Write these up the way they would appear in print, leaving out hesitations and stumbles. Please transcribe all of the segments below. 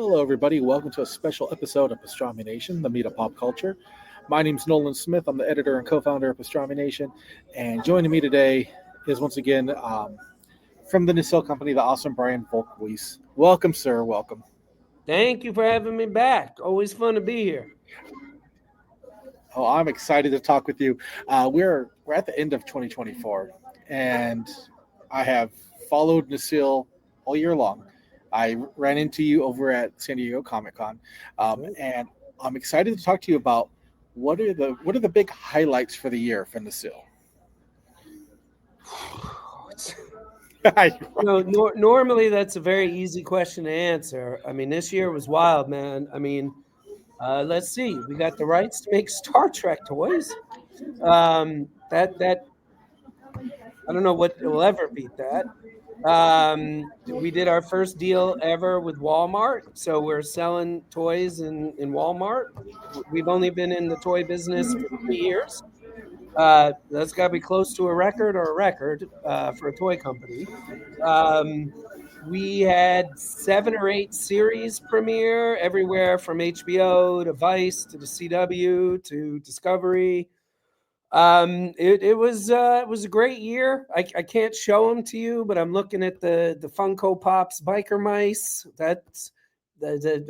Hello, everybody. Welcome to a special episode of Pastrami Nation, the meat of pop culture. My name's Nolan Smith. I'm the editor and co-founder of Pastrami Nation. And joining me today is once again from the Nacelle company, the awesome Brian Volk-Weiss. Welcome, sir. Welcome. Thank you for having me back. Always fun to be here. Oh, I'm excited to talk with you. We're at the end of 2024, and I have followed Nacelle all year long. I ran into you over at San Diego Comic Con, and I'm excited to talk to you about what are the big highlights for the year for Nacelle. Normally that's a very easy question to answer. I mean, this year was wild, man. I mean, let's see. We got the rights to make Star Trek toys. That I don't know what will ever beat that. We did our first deal ever with Walmart, so we're selling toys in Walmart. We've only been in the toy business for 3 years. That's got to be close to a record for a toy company. We had 7 or 8 series premiere everywhere from HBO to Vice to the CW to Discovery. It was a great year. I can't show them to you, but I'm looking at the Funko Pops biker mice. That's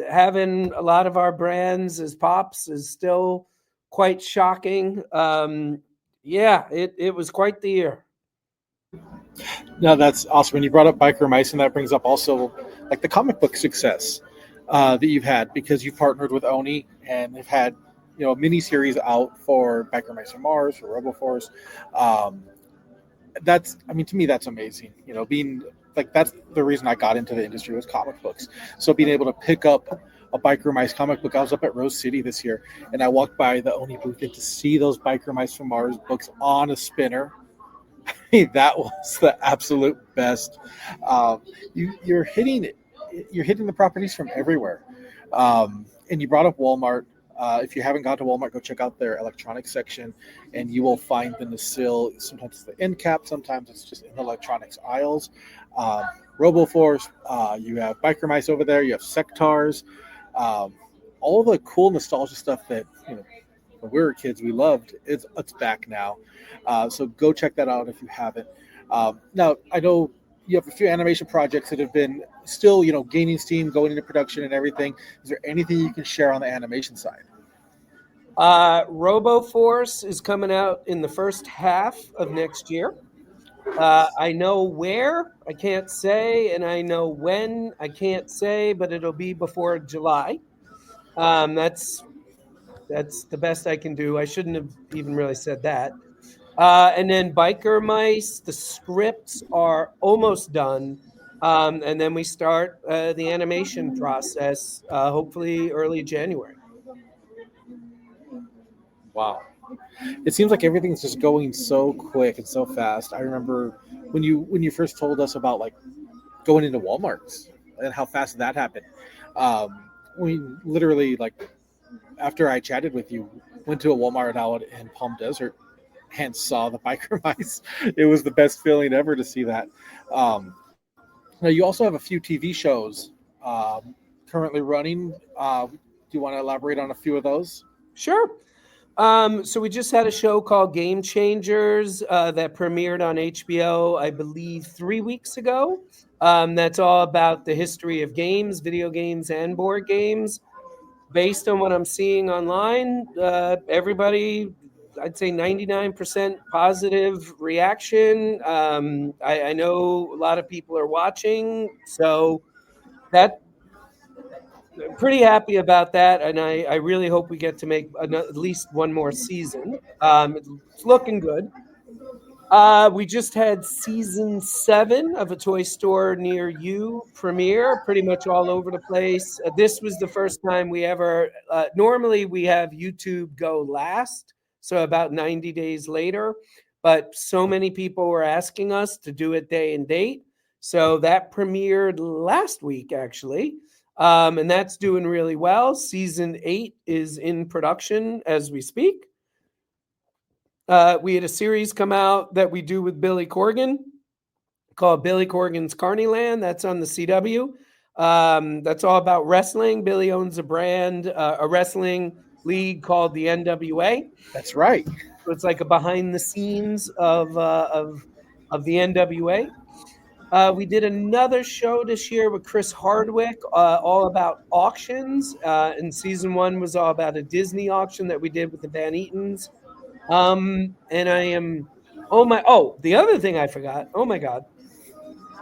having a lot of our brands as pops is still quite shocking. It was quite the year. No, that's awesome. When you brought up biker mice, and that brings up also like the comic book success that you've had because you've partnered with Oni and have had a mini series out for Biker Mice from Mars, for RoboForce. To me, that's amazing. Being like that's the reason I got into the industry was comic books. So being able to pick up a Biker Mice comic book, I was up at Rose City this year, and I walked by the Oni booth and to see those Biker Mice from Mars books on a spinner. That was the absolute best. You're hitting the properties from everywhere, and you brought up Walmart. If you haven't gone to Walmart, go check out their electronics section, and you will find the Nacelle. Sometimes it's the end cap, sometimes it's just in the electronics aisles. RoboForce, you have Biker Mice over there, you have Sectars, all the cool nostalgia stuff that when we were kids we loved. It's back now, so go check that out if you haven't. Now I know you have a few animation projects that have been still gaining steam, going into production and everything. Is there anything you can share on the animation side? RoboForce is coming out in the first half of next year. I know where, I can't say, and I know when, I can't say, but it'll be before July. That's the best I can do. I shouldn't have even really said that. And then Biker Mice, the scripts are almost done. And then we start the animation process, hopefully early January. Wow. It seems like everything's just going so quick and so fast. I remember when you first told us about like going into Walmarts and how fast that happened. We literally, like, after I chatted with you, went to a Walmart out in Palm Desert and saw the Biker Mice. It was the best feeling ever to see that. Now you also have a few TV shows currently running. Do you want to elaborate on a few of those? Sure. So we just had a show called Game Changers that premiered on HBO, I believe, 3 weeks ago. That's all about the history of games, video games, and board games. Based on what I'm seeing online, everybody, I'd say 99% positive reaction. I know a lot of people are watching, so I'm pretty happy about that, and I really hope we get to make at least one more season. It's looking good. We just had season 7 of A Toy Store Near You premiere, pretty much all over the place. This was the first time we ever, normally we have YouTube go last, so about 90 days later, but so many people were asking us to do it day and date. So that premiered last week, actually. And that's doing really well. Season 8 is in production as we speak. We had a series come out that we do with Billy Corgan called Billy Corgan's Carneyland. That's on the CW. That's all about wrestling. Billy owns a brand, a wrestling league called the NWA. That's right. So it's like a behind the scenes of the NWA. We did another show this year with Chris Hardwick, all about auctions. And season one was all about a Disney auction that we did with the Van Eatons. And I am, the other thing I forgot. Oh my God.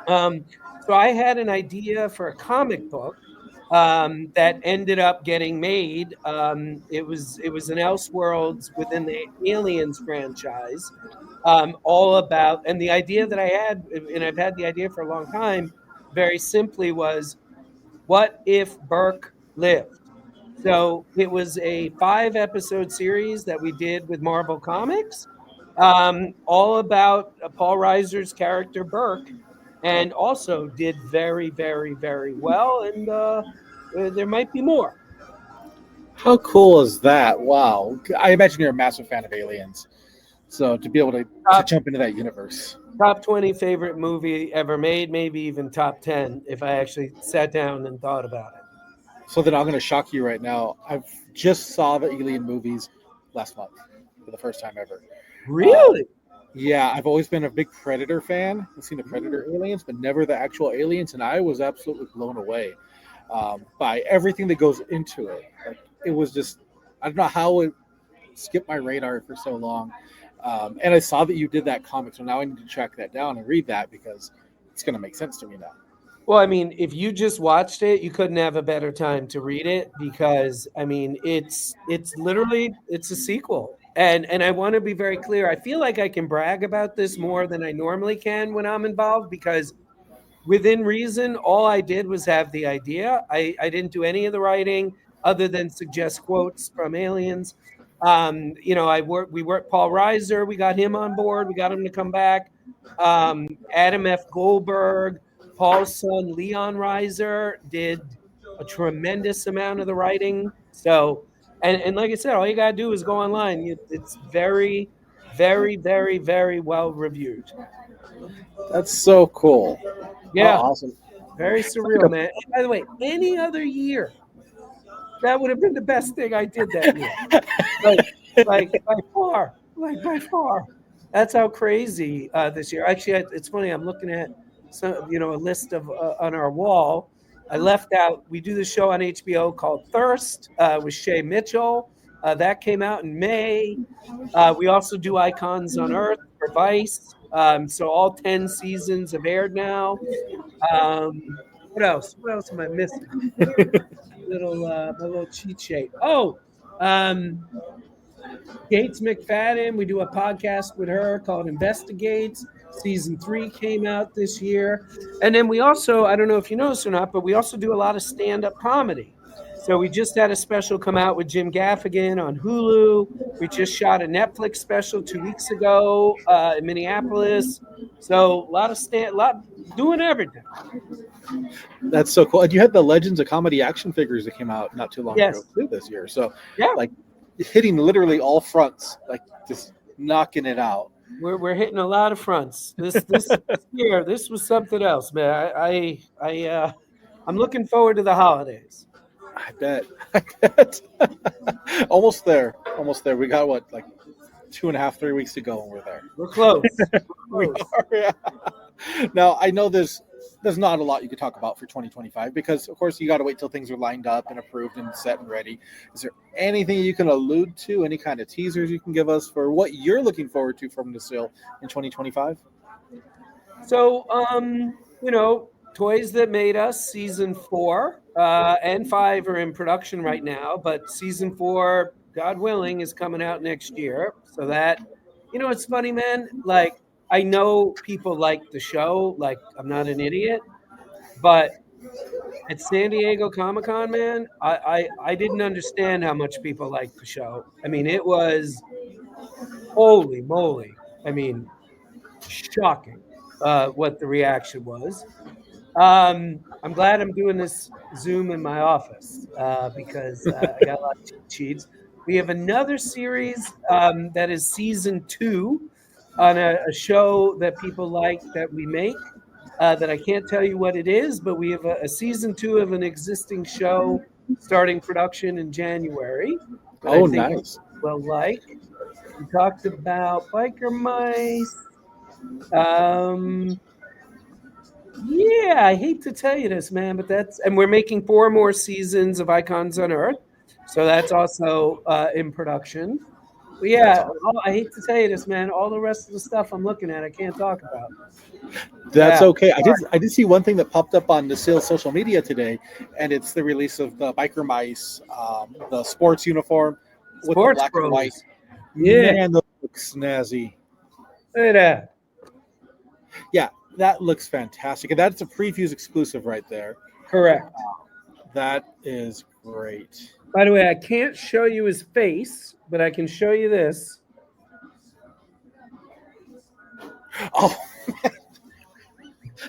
So I had an idea for a comic book that ended up getting made. It was an Elseworlds within the Aliens franchise, all about. And the idea that I had, and I've had the idea for a long time, very simply was, what if Burke lived? So it was a 5-episode series that we did with Marvel Comics, all about Paul Reiser's character Burke, and also did very, very, very well. And there might be more. How cool is that? Wow. I imagine you're a massive fan of Aliens. So to be able to jump into that universe. Top 20 favorite movie ever made, maybe even top 10 if I actually sat down and thought about it. So then I'm going to shock you right now. I've just saw the Alien movies last month for the first time ever. Really? Yeah, I've always been a big Predator fan. I've seen the Predator aliens, but never the actual aliens, and I was absolutely blown away by everything that goes into it. Like, it was just, I don't know how it skipped my radar for so long. And I saw that you did that comic, so now I need to track that down and read that because it's going to make sense to me now. Well, I mean, if you just watched it, you couldn't have a better time to read it because, I mean, it's literally, it's a sequel. And I want to be very clear. I feel like I can brag about this more than I normally can when I'm involved because within reason, all I did was have the idea. I didn't do any of the writing other than suggest quotes from aliens. We worked Paul Reiser. We got him on board. We got him to come back. Adam F. Goldberg, Paul's son, Leon Reiser, did a tremendous amount of the writing. So, and like I said, all you got to do is go online. It's very, very, very, very well reviewed. That's so cool. Yeah. Oh, awesome. Very surreal, man. And by the way, any other year, that would have been the best thing I did that year. like by far. That's how crazy this year. Actually, it's funny. I'm looking at a list of on our wall. I left out. We do the show on HBO called Thirst with Shay Mitchell. That came out in May. We also do Icons on Earth for Vice. So all 10 seasons have aired now. What else? What else am I missing? My little cheat sheet. Gates McFadden. We do a podcast with her called Investigates. Season 3 came out this year. And then we also, I don't know if you know this or not, but we also do a lot of stand-up comedy. So we just had a special come out with Jim Gaffigan on Hulu. We just shot a Netflix special 2 weeks ago in Minneapolis. So a lot doing everything. That's so cool. And you had the Legends of Comedy action figures that came out not too long ago too this year. So like hitting literally all fronts, like just knocking it out. We're hitting a lot of fronts. This year, this was something else, man. I'm looking forward to the holidays. I bet. Almost there. We got like 2.5, 3 weeks to go, and we're there. We're close. We are, yeah. Now I know there's not a lot you could talk about for 2025 because, of course, you got to wait till things are lined up and approved and set and ready. Is there anything you can allude to? Any kind of teasers you can give us for what you're looking forward to from Nacelle in 2025? So, Toys That Made Us season 4 and 5 are in production right now, but season 4, God willing, is coming out next year. So that, it's funny, man. Like, I know people like the show. Like, I'm not an idiot, but at San Diego Comic-Con, man, I didn't understand how much people liked the show. I mean, it was holy moly. I mean, shocking what the reaction was. I'm glad I'm doing this Zoom in my office because I got a lot of cheat sheets. We have another series that is season 2 on a show that people like that we make. that I can't tell you what it is, but we have a season 2 of an existing show starting production in January that I Oh, think nice. will like. We talked about biker mice. Um, yeah, I hate to tell you this, man, but and we're making 4 more seasons of Icons on Earth, so that's also in production. But That's yeah, awesome. I hate to tell you this, man. All the rest of the stuff I'm looking at, I can't talk about. That's Yeah, okay. I did see one thing that popped up on Nacelle social media today, and it's the release of the biker mice, the sports uniform with the Sports black and white. Bros. Yeah, Man, that looks snazzy. look at that. Yeah, that looks fantastic, and that's a previews exclusive right there. Correct. That is great. By the way, I can't show you his face, but I can show you this. Oh,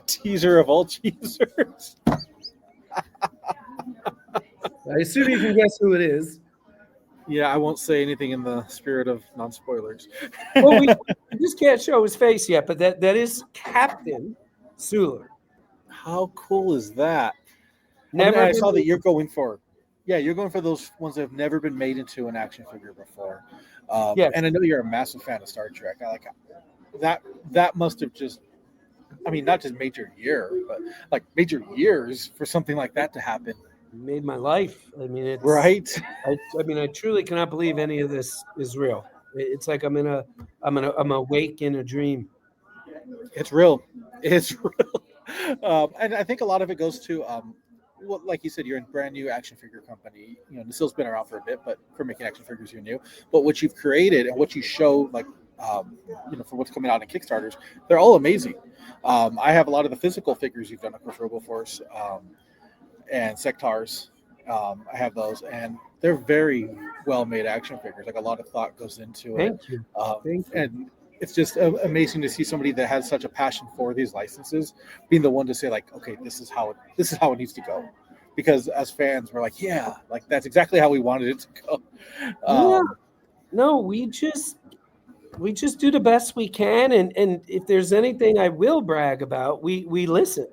teaser of all teasers. I assume you can guess who it is. Yeah, I won't say anything in the spirit of non-spoilers. Well, we just can't show his face yet, but that is Captain Sulu. How cool is that? Never I been. saw that you're going for, yeah, you're going for those ones that have never been made into an action figure before. Yes. And I know you're a massive fan of Star Trek. I like that. That must have just, I mean, not just made your year, but like made your years for something like that to happen. Made my life. I mean, it's Right? I mean, I truly cannot believe any of this is real. It's like I'm awake in a dream. It's real. It's real. And I think a lot of it goes to, well, like you said, you're in a brand new action figure company. You know, Nacelle's been around for a bit, but for making action figures, you're new. But what you've created and what you show, like, for what's coming out in Kickstarters, they're all amazing. I have a lot of the physical figures you've done, of course, RoboForce and Sectars. I have those, and they're very well made action figures. Like a lot of thought goes into it. Thank you. Thank you. And it's just amazing to see somebody that has such a passion for these licenses being the one to say, like, okay, this is how it needs to go. Because as fans, we're like, yeah, like that's exactly how we wanted it to go. Yeah. No, we just do the best we can, and if there's anything I will brag about, we listen.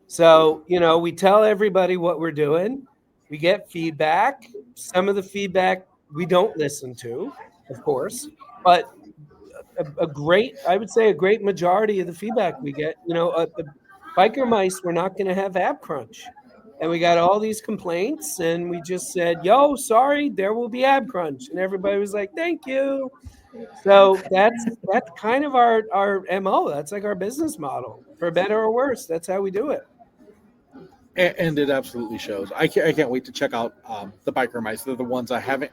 So, we tell everybody what we're doing. We get feedback. Some of the feedback we don't listen to, of course, but I would say a great majority of the feedback we get, biker mice, we're not going to have ab crunch. And we got all these complaints, and we just said, yo, sorry, there will be ab crunch. And everybody was like, thank you. So that's kind of our MO. That's like our business model, for better or worse. That's how we do it. And it absolutely shows. I can't wait to check out the biker mice. They're the ones I haven't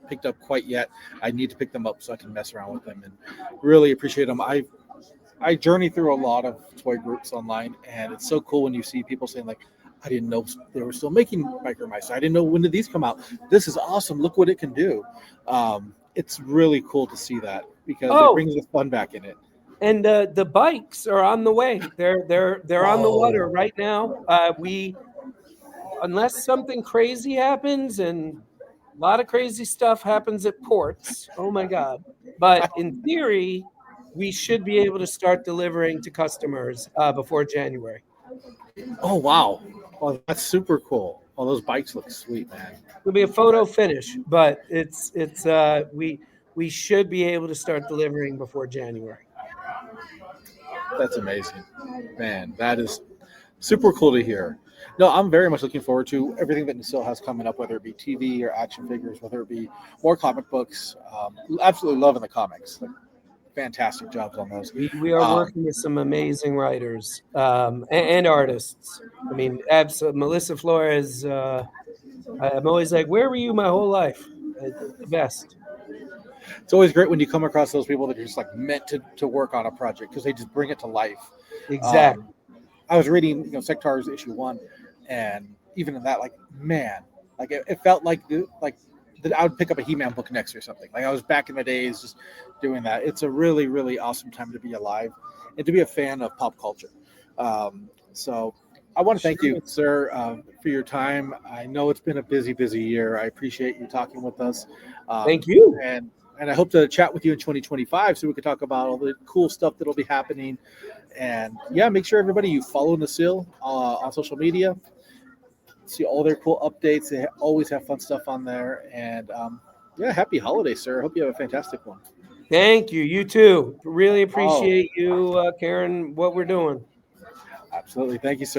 picked up quite yet. I need to pick them up so I can mess around with them and really appreciate them. I journey through a lot of toy groups online, and it's so cool when you see people saying, like, I didn't know they were still making biker mice. I didn't know, when did these come out? This is awesome. Look what it can do. It's really cool to see that because it brings the fun back in it. And the bikes are on the way. They're on the water right now. Unless something crazy happens, and a lot of crazy stuff happens at ports. Oh my God! But in theory, we should be able to start delivering to customers before January. Oh wow! Well, that's super cool. Oh, those bikes look sweet, man. It'll be a photo finish, but we should be able to start delivering before January. That's amazing, man. That is super cool to hear. No, I'm very much looking forward to everything that Nacelle has coming up, whether it be TV or action figures, whether it be more comic books. Absolutely loving the comics. Like, fantastic jobs on those. We are working with some amazing writers and artists. I mean, absolutely. Melissa Flores. I'm always like, where were you my whole life? The best. It's always great when you come across those people that are just like meant to work on a project because they just bring it to life. Exactly. I was reading, Sectars issue 1, and even in that, like, man, like it felt like that I would pick up a He-Man book next or something. Like I was back in the days just doing that. It's a really, really awesome time to be alive and to be a fan of pop culture. So I want to thank you, sir, for your time. I know it's been a busy, busy year. I appreciate you talking with us. Thank you. And and I hope to chat with you in 2025 so we can talk about all the cool stuff that'll be happening. And yeah, make sure everybody you follow Nacelle on social media, see all their cool updates. They always have fun stuff on there. And yeah, happy holidays, sir. I hope you have a fantastic one. Thank you. You too. Really Oh, appreciate you, Karen, what we're doing. absolutely. Thank you, sir.